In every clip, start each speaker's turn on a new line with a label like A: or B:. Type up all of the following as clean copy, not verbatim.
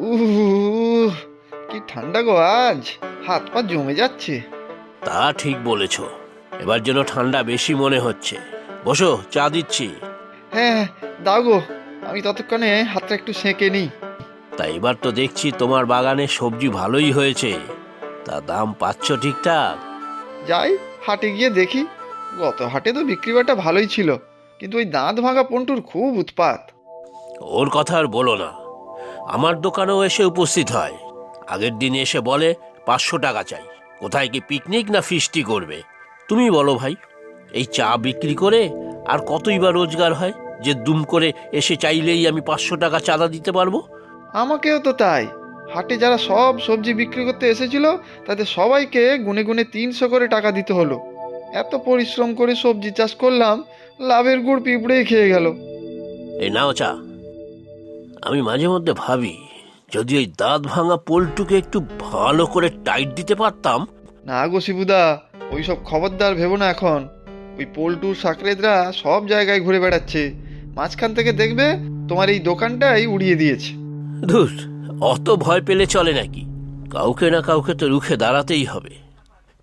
A: উহ, কি ঠান্ডা গো আজ, হাত পা জমে যাচ্ছে।
B: তা ঠিক বলেছ, এবার যেন ঠান্ডা বেশি মনে হচ্ছে। বসো, চা দিচ্ছি।
A: হ্যাঁ, দাও গো, আমি ততক্ষণে হাতটা একটু সেঁকে নিই।
B: তা এবার তো দেখছি তোমার বাগানে সবজি ভালোই হয়েছে। তা দাম পাচ্ছ ঠিকঠাক?
A: যাই, হাটে গিয়ে দেখি। গত হাটে তো বিক্রি বাটা ভালোই ছিল, কিন্তু ওই দাঁত ভাঙা পন্টুর খুব উৎপাত।
B: ওর কথা আর বলো না, আমার দোকানেও এসে উপস্থিত হয়। আগের দিন এসে বলে 500 টাকা চাই। কোথায় কি পিকনিক না ফিস্টি করবে? তুমি বলো ভাই, এই চা বিক্রি করে আর কতই বা রোজগার হয় যে দুম করে এসে চাইলেই আমি 500 টাকা চাঁদা দিতে পারবো?
A: আমাকেও তো তাই। হাটে যারা সব সবজি বিক্রি করতে এসেছিল, তাদের সবাইকে গুনে গুনে 300 করে টাকা দিতে হলো। এত পরিশ্রম করে সবজি চাষ করলাম, লাভের গুড় পিঁপড়েই খেয়ে গেল।
B: এই নাও চা। আমি মাঝে মধ্যে ভাবি, যদি ওই দাঁত ভাঙা পোলটুকে একটু ভালো করে টাইট দিতে পারতাম।
A: না গো শিবুদা, ওইসব খবরদার ভেবো না এখন। ওই পল্টুর সাকরেদরা সব জায়গায় ঘুরে বেড়াচ্ছে, মাঝখান থেকে দেখবে তোমার এই দোকানটাই উড়িয়ে দিয়েছে।
B: ধুর, অত ভয় পেলে চলে নাকি? কাউকে না কাউকে তো রুখে দাঁড়াতেই হবে।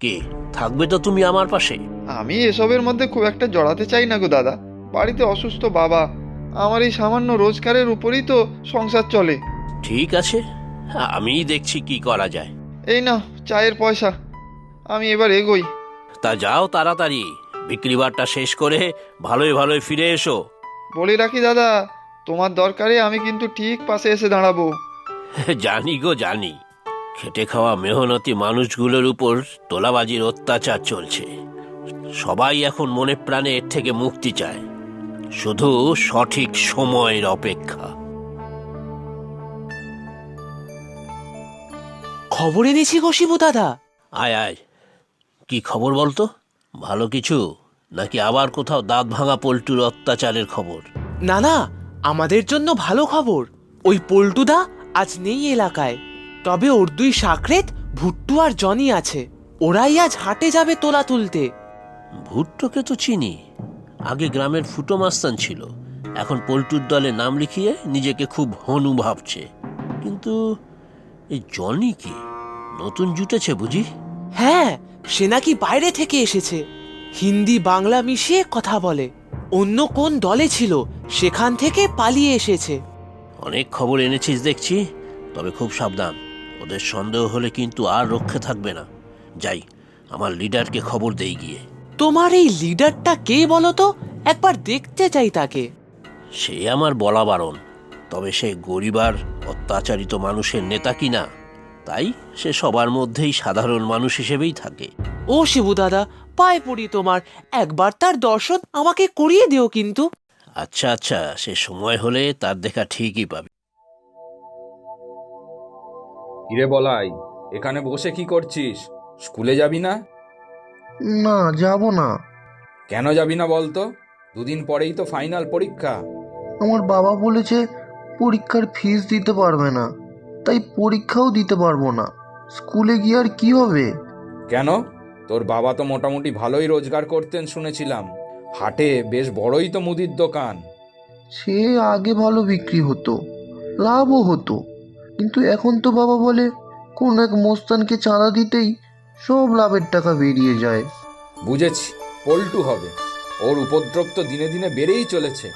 B: কে থাকবে তো তুমি আমার পাশে?
A: আমি এসবের মধ্যে খুব একটা জড়াতে চাই না গো দাদা। বাড়িতে অসুস্থ বাবা, আমার এই সামান্য রোজগারের উপরেই তো সংসার চলে।
B: ঠিক আছে, আমিই দেখছি কি করা যায়।
A: এই নাও চায়ের পয়সা, আমি এবার এগোই।
B: তা যাও তাড়াতাড়ি, বিক্রি বাট্টা শেষ করে ভালোই ভালোই ফিরে এসো।
A: বলে রাখি দাদা, তোমার দরকারে আমি কিন্তু ঠিক পাশে এসে দাঁড়াবো।
B: জানি গো জানি, খেটে খাওয়া মেহনতি মানুষগুলোর উপর তোলাবাজির অত্যাচার চলছে। সবাই এখন মনে প্রাণে এর থেকে মুক্তি চায়, শুধু সঠিক সময়ের অপেক্ষা।
C: খবর এনেছি গো শিবু দাদা।
B: আয় আয়, কি খবর বলতো? ভালো কিছু, নাকি আবার কোথাও দাঁত ভাঙা পল্টুর অত্যাচারের খবর?
C: না না, আমাদের জন্য ভালো খবর। ওই পল্টুদা আজ নেই এলাকায়, তবে ওর দুই সাকরেত ভুট্টু আর জনি আছে। ওরাই আজ হাটে যাবে তোলা তুলতে।
B: ভুট্টোকে তো চিনি, আগে গ্রামের ফুটো মাস্তান ছিল। এখন পল্টুর দলে নাম লিখিয়ে নিজেকে খুব হনু ভাবছে। কিন্তু এই জনি কি নতুন জুটেছে বুঝি?
C: হ্যাঁ, সে নাকি বাইরে থেকে এসেছে। হিন্দি বাংলা মিশিয়ে কথা বলে। অন্য কোন দলে ছিল, সেখান থেকে পালিয়ে এসেছে।
B: অনেক খবর এনেছিস দেখছি, তবে খুব সাবধান। ওদের সন্দেহ হলে কিন্তু আর রক্ষে থাকবে না। যাই, আমার লিডারকে খবর দেই গিয়ে।
C: তোমার এই লিডারটা কে বলো তো? একবার দেখতে চাই তাকে।
B: সে আমার বলা বারণ, তবে সে গরিব আর অত্যাচারিত মানুষের নেতা কিনা, তাই সে সবার মধ্যেই সাধারণ মানুষ হিসেবেই থাকে।
C: ও শিবু দাদা, পায়ে পড়ি তোমার, একবার তার দর্শন আমাকে করিয়ে দিও কিন্তু।
B: আচ্ছা আচ্ছা, সে সময় হলে তার দেখা ঠিকই পাবে।
D: কিরে বলাই, এখানে বসে কি করছিস? স্কুলে যাবি না?
E: না, যাব না।
D: কেন যাবি না বলতো? দুদিন পরেই তো ফাইনাল পরীক্ষা।
E: আমার বাবা বলেছে পরীক্ষার ফিস দিতে পারবে না, তাই পরীক্ষাও দিতে পারবো না। স্কুলে গিয়ে আর কি হবে?
D: কেন? তোর বাবা তো মোটামুটি ভালোই রোজগার করতেন শুনেছিলাম। হাটে বেশ বড়ই তো মুদির দোকান।
E: সে আগে ভালো বিক্রি হতো, লাভও হতো, কিন্তু এখন তো বাবা বলে কোন এক মোস্তানকে চাঁদা দিতেই সব লাভের টাকা বেরিয়ে যায়।
D: বুঝেছি, পল্টু হবে। ওর উপদ্রব তো দিনে দিনে বেড়েই চলেছে।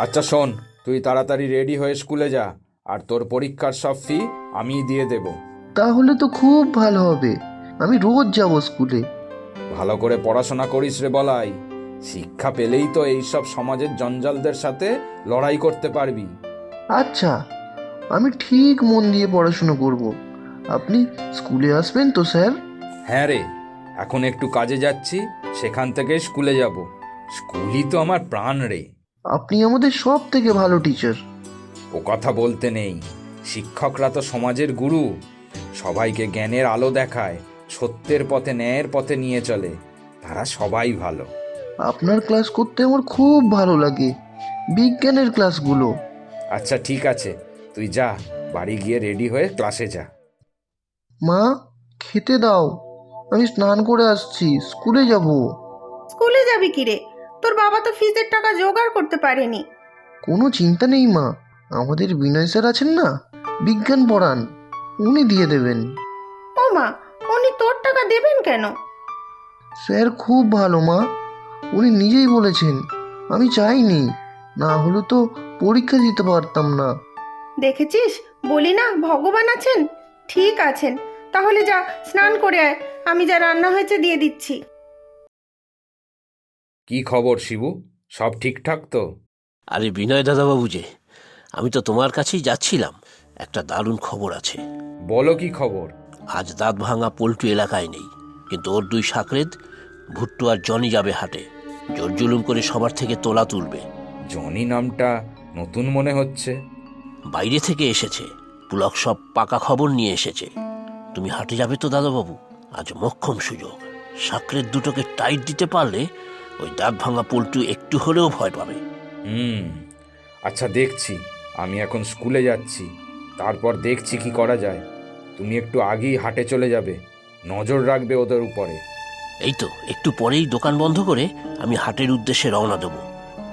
D: আচ্ছা শোন, তুই তাড়াতাড়ি রেডি হয়ে স্কুলে যা, আর তোর পরীক্ষার সব ফি আমিই দিয়ে দেব।
E: তাহলে তো খুব ভালো হবে, আমি রোজ যাব স্কুলে।
D: ভালো করে পড়াশোনা করিস রে বলাই। শিক্ষা পেলেই তো এইসব সমাজের জঞ্জালদের সাথে লড়াই করতে পারবি।
E: আচ্ছা, আমি ঠিক মন দিয়ে পড়াশুনো করব। আপনি স্কুলে আসবেন তো স্যার?
D: হ্যাঁ রে, এখন একটু কাজে যাচ্ছি, সেখান থেকে স্কুলে যাব। স্কুলই তো আমার প্রাণ রে।
E: আপনি আমাদের সব থেকে ভালো টিচার।
D: ও কথা বলতে নেই, শিক্ষকরা তো সমাজের গুরু। সবাইকে জ্ঞানের আলো দেখায়, সত্যের পথে ন্যায়ের পথে নিয়ে চলে। তারা সবাই ভালো।
E: আপনার ক্লাস করতে আমার খুব ভালো লাগে, বিজ্ঞানের ক্লাসগুলো।
D: আচ্ছা ঠিক আছে, তুই যা, বাড়ি গিয়ে রেডি হয়ে ক্লাসে যা।
E: মা, খেতে দাও, আমি স্নান করে আসছি, স্কুলে যাব।
F: স্কুলে যাবি কিরে? তোর বাবা তো ফিজের টাকা জোগাড় করতে পারেনি।
E: কোনো চিন্তা নেই মা, আমাদের বিনয় স্যার আছেন না, বিজ্ঞান পড়ান, উনি দিয়ে দেবেন।
F: ও মা, উনি তোর টাকা দেবেন কেন?
E: স্যার খুব ভালো মা, উনি নিজেই বলেছেন। আমি চাইনি, না হলে তো পরীক্ষা দিতে পারতাম না।
F: দেখেছিস, বলি না ভগবান আছেন। ঠিক আছেন, তাহলে যা স্নান করে আয়, আমি যা রান্না হয়েছে দিয়ে দিচ্ছি।
D: কি খবর শিবু, সব ঠিকঠাক তো?
B: আরে বিনয় দাদাবাবু যে, আমি তো তোমার কাছেই যাচ্ছিলাম। একটা দারুণ খবর আছে।
D: বলো কি খবর?
B: আজ দাঁত ভাঙা পল্টু এলাকায় নেই, কিন্তু ওর দুই সাকরেদ ভুট্টু আর জনি যাবে হাটে। জোর জুলুম করে সবার থেকে তোলা তুলবে।
D: জনি নামটা নতুন মনে হচ্ছে।
B: বাইরে থেকে এসেছে, পুলক সব পাকা খবর নিয়ে এসেছে। তুমি হাটে যাবে তো দাদাবাবু? আজ মোক্ষম সুযোগ। সাকরেদ দুটোকে টাইট দিতে পারলে ওই দাঁত ভাঙা পল্টু একটু হলেও ভয় পাবে।
D: আচ্ছা দেখছি, আমি এখন স্কুলে যাচ্ছি, তারপর দেখছি কি করা যায়। তুমি একটু আগেই হাটে চলে যাবে, নজর রাখবে ওদের উপরে।
B: এই তো একটু পরেই দোকান বন্ধ করে আমি হাটের উদ্দেশ্যে রওনা দেব।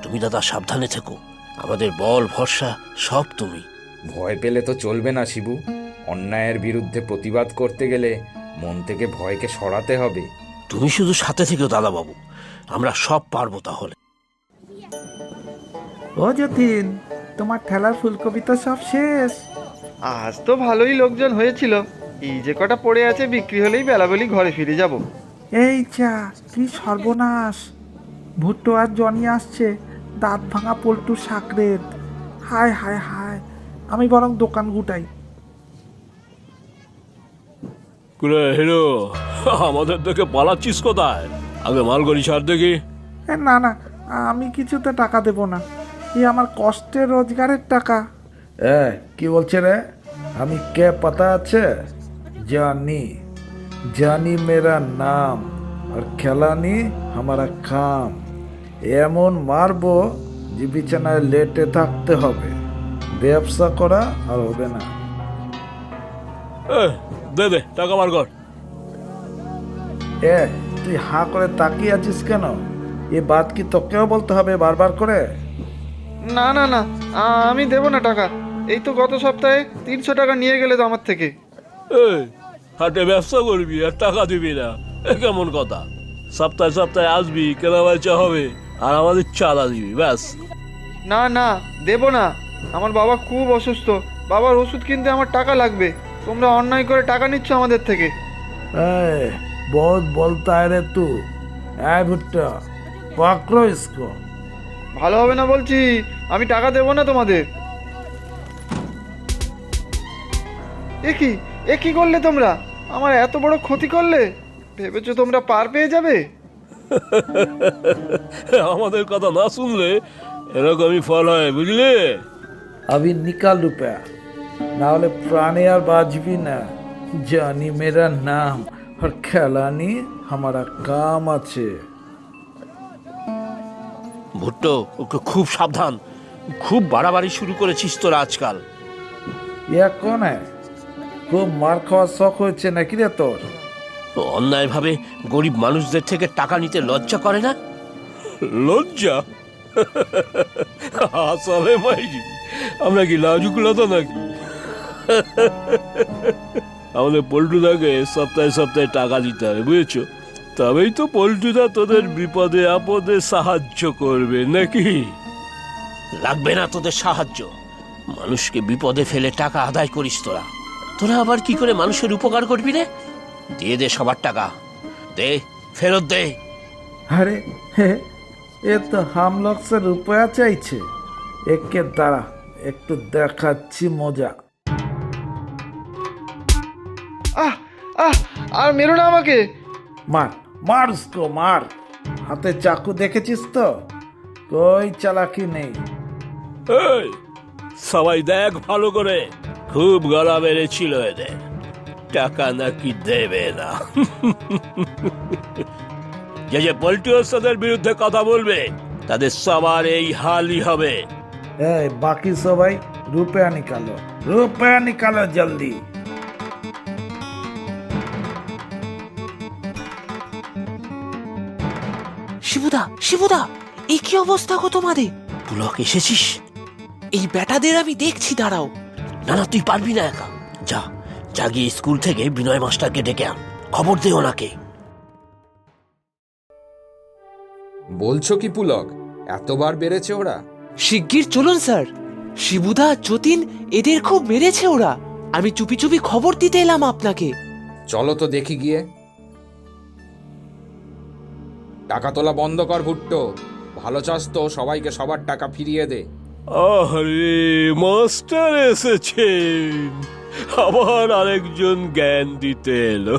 B: তুমি দাদা সাবধানে থেকো, আমাদের বল ভরসা সব তুমি।
D: ভয় পেলে তো চলবে না শিবু, অন্যায়ের বিরুদ্ধে প্রতিবাদ করতে গেলে মন থেকে ভয়কে সরাতে হবে।
B: তুমি শুধু সাথে থেকেও দাদাবাবু, আমরা সব পারবো তাহলে।
G: ও যতীন, তোমার ঠেলার ফুলকপি তো সব শেষ।
A: আজ তো ভালোই লোকজন হয়েছিল, এই যে কটা পড়ে আছে বিক্রি হলেই বেলাবেলি ঘরে ফিরে যাব।
G: এই যা, কি সর্বনাশ! ভুট্টো আর জনি আসছে, দাঁত ভাঙা পল্টু সাকরেদ। হায় হায় হায়, আমি বরং দোকান গুটাই।
B: হিরো, আমাদের দেখে পালাচ্ছিস কোথায়? আগে মালগাড়ি ছাড় দেখি।
G: না না, আমি কিছুতে টাকা দেব না, এই আমার কষ্টের রোজগারের টাকা।
H: কি বলছে রে? আমি কে পাতা আছে? জানি, জানি মেরা নাম, আর খেলানি हमारा काम। এমন মারবো যে বিছানায় লেটে থাকতে হবে, ব্যবসা করা আর হবে না।
B: দে দে টাকা বার কর।
H: তুই হাঁ করে তাকিয়ে আছিস কেন? এ বাত কি তোকেও বলতে হবে বারবার করে?
A: না না না, আমি দেবো না টাকা। এই তো গত সপ্তাহে 300 টাকা নিয়ে গেলে তো আমার থেকে।
B: হাটে ব্যবসা করবি আর টাকা দিবি না, এ কেমন কথা? সপ্তাহে সপ্তাহে আসবি, কেনা বেচা হবে, আর আমাদের চাঁদা দিবি, ব্যাস।
A: না না, দেবো না। আমার বাবা খুব অসুস্থ, বাবার ওষুধ কিনতে আমার টাকা লাগবে। তোমরা অন্যায় করে টাকা নিচ্ছ আমাদের থেকে।
H: बहुत बोलता है रे तू। भुट्टा, पकड़ो इसको।
A: ভালো হবে না বলছি, আমি টাকা দেবো না তোমাদের। এ কি করলে তোমরা? আমার এত বড় ক্ষতি করলে? ভেবেছো তোমরা পার পেয়ে যাবে?
B: আমাদের কথা না শুনলে এরকমই ফল হয়, বুঝলে?
H: अभी निकाल रुपया, ना होले प्राणी और बाजबी ना। जानी मेरा नाम और खेलानी हमारा काम আছে।
B: ভুট্টো, ওকে খুব সাবধান। খুব বাড়াবাড়ি শুরু করেছিস তোরা আজকাল।
H: ইয়া কোন খুব মার খাওয়ার শখ হয়েছে নাকি রে তোর?
B: অন্যায়ভাবে গরিব মানুষদের থেকে টাকা নিতে লজ্জা করে না? লজ্জা? আসলে মাইজি, আমরা কি লাজুক লতা নাকি? আমাদের পল্টুদাকে সপ্তাহে সপ্তাহে টাকা দিতে হবে, বুঝেছো? তবেই তো পল্টুদা তোদের বিপদে আপদে সাহায্য করবে, নাকি? লাগবে না তোদের সাহায্য। মানুষকে বিপদে ফেলে টাকা আদায় করিস তোরা। তোরা আবার কি করে মানুষের উপকার করবি রে? দিয়ে দে সবার টাকা, দে, ফেরত দে।
H: अरे এ তো हम लोग से रुपया চাইছে। একে দাঁড়া, একটু দেখাচ্ছি মজা।
A: আহ আহ, আর মেরো না আমাকে।
H: মার মার उसको মার। হাতে চাকু দেখেছিস তো? কই চালাকি নেই।
B: এই, সবাই দেখ ভালো করে, খুব গলা বেড়েছিল এদের। টাকা নাকি দেবে না। যে যে পল্টু ওস্তাদের বিরুদ্ধে কথা বলবে তাদের সবার এই হালই হবে।
H: বাকি সবাই রুপয়া নিকালো, রুপয়া নিকালো জলদি।
C: শিবুদা, শিবুদা, এই কি অবস্থা গো তোমাদের?
B: পুলক, এসেছিস?
C: এই বেটাদের আমি দেখছি, দাঁড়াও।
B: না না, তুই পারবি না একা। যা যা গিয়ে স্কুল থেকে বিনয় মাস্টারকে ডেকে আন, খবর দে ওনাকে।
D: বলছো কি পুলক, এতবার বেড়েছে ওরা?
C: শিগগির চলুন স্যার। শিবুদা, যতীন, এদের খুব মেরেছে ওরা। আমি চুপি চুপি খবর দিতে এলাম আপনাকে।
D: চলো তো দেখি গিয়ে। টাকা তোলা বন্ধ কর ভুট্টো, ভালো চাস তো সবাইকে সবার টাকা ফিরিয়ে দে।
B: আরে মাস্টার এসেছেন, আবার আরেকজন জ্ঞান দিতে এলো।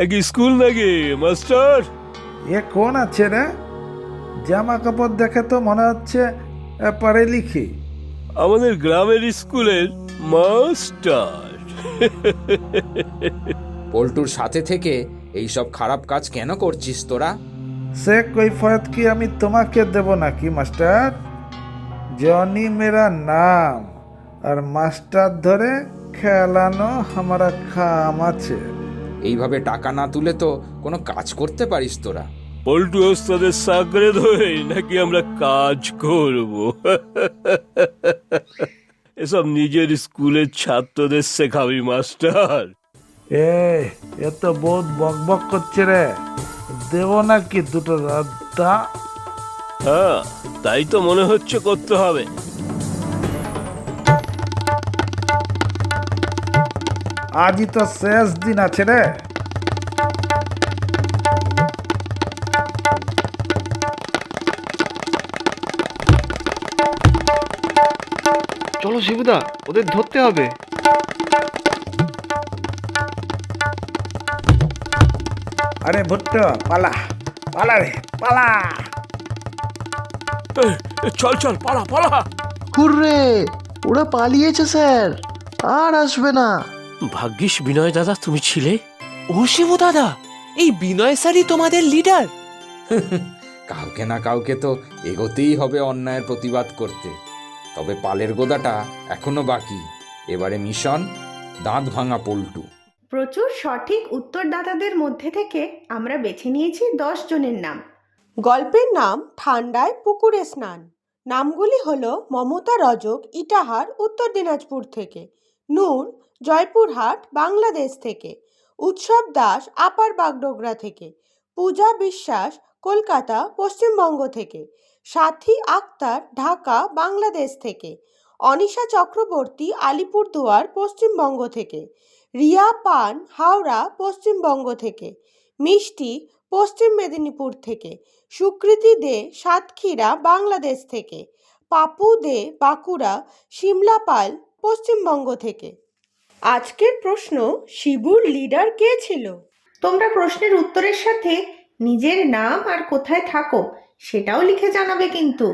B: এক স্কুল নাকি মাস্টার?
H: এ কোন আছে রে? জামা কাপড় দেখে তো মনে হচ্ছে পড়ে লিখি।
B: আমাদের গ্রামের স্কুলের মাস্টার।
D: পল্টুর সাথে থেকে এইসব খারাপ কাজ কেন করছিস তোরা?
H: সে কৈফিয়ত কি আমি তোমাকে দেব নাকি মাস্টার? জনি মেরা নাম, আর মাস্টার ধরে খেলানো আমারা খাম আছে।
D: এইভাবে টাকা না তুলে তো কোনো কাজ করতে পারিস তোরা?
B: পল্টু ওস্তাদের সাকরে ধরে নাকি আমরা কাজ করব? এসব নিজের স্কুলের ছাত্রদের শেখাবি মাস্টার?
H: এ তো বহুত বক বক করছে রে, দেব নাকি দুটো রাদ্দা?
B: হ্যাঁ, তাই তো মনে হচ্ছে করতে হবে।
H: আজই তো শেষ দিন আছে রে।
A: চলো শিবুদা, ওদের ধরতে হবে।
H: আরে ভুট্টো, পালা পালা রে, পালা।
B: চল চল, পালা পালা।
E: হুররে, ওরা পালিয়েছে স্যার, আর আসবে না।
B: ভাগ্যিস বিনয় দাদা তুমি ছিলে।
C: ও শিবু দাদা, এই বিনয় স্যারই তোমাদের লিডার?
D: কাউকে না কাউকে তো এগোতেই হবে অন্যায়ের প্রতিবাদ করতে। তবে পালের গোদাটা এখনো বাকি। এবারে মিশন দাঁত ভাঙা পল্টু।
F: প্রচুর সঠিক উত্তরদাতাদের মধ্যে থেকে আমরা বেছে নিয়েছি 10 জনের নাম।
I: গল্পের নাম ঠান্ডায় পুকুরে স্নান। নামগুলি হলো মমতা রজক, ইটাহার, উত্তর দিনাজপুর থেকে; নূর, জয়পুরহাট, বাংলাদেশ থেকে; উৎসব দাস, আপার বাগডোগরা থেকে; পূজা বিশ্বাস, কলকাতা, পশ্চিমবঙ্গ থেকে; সাথী আক্তার, ঢাকা, বাংলাদেশ থেকে; অনিশা চক্রবর্তী, আলিপুরদুয়ার, পশ্চিমবঙ্গ থেকে; রিয়া পান, হাওড়া, পশ্চিমবঙ্গ থেকে; মিষ্টি, পশ্চিম মেদিনীপুর থেকে; সুকৃতি দে, সাতক্ষীরা, বাংলাদেশ থেকে; পাপু দে, বাঁকুড়া; শিমলা পাল, পশ্চিমবঙ্গ থেকে। আজকের প্রশ্ন, শিবুর লিডার কে ছিল?
F: তোমরা প্রশ্নের উত্তরের সাথে নিজের নাম আর কোথায় থাকো সেটাও লিখে জানাবে কিন্তু।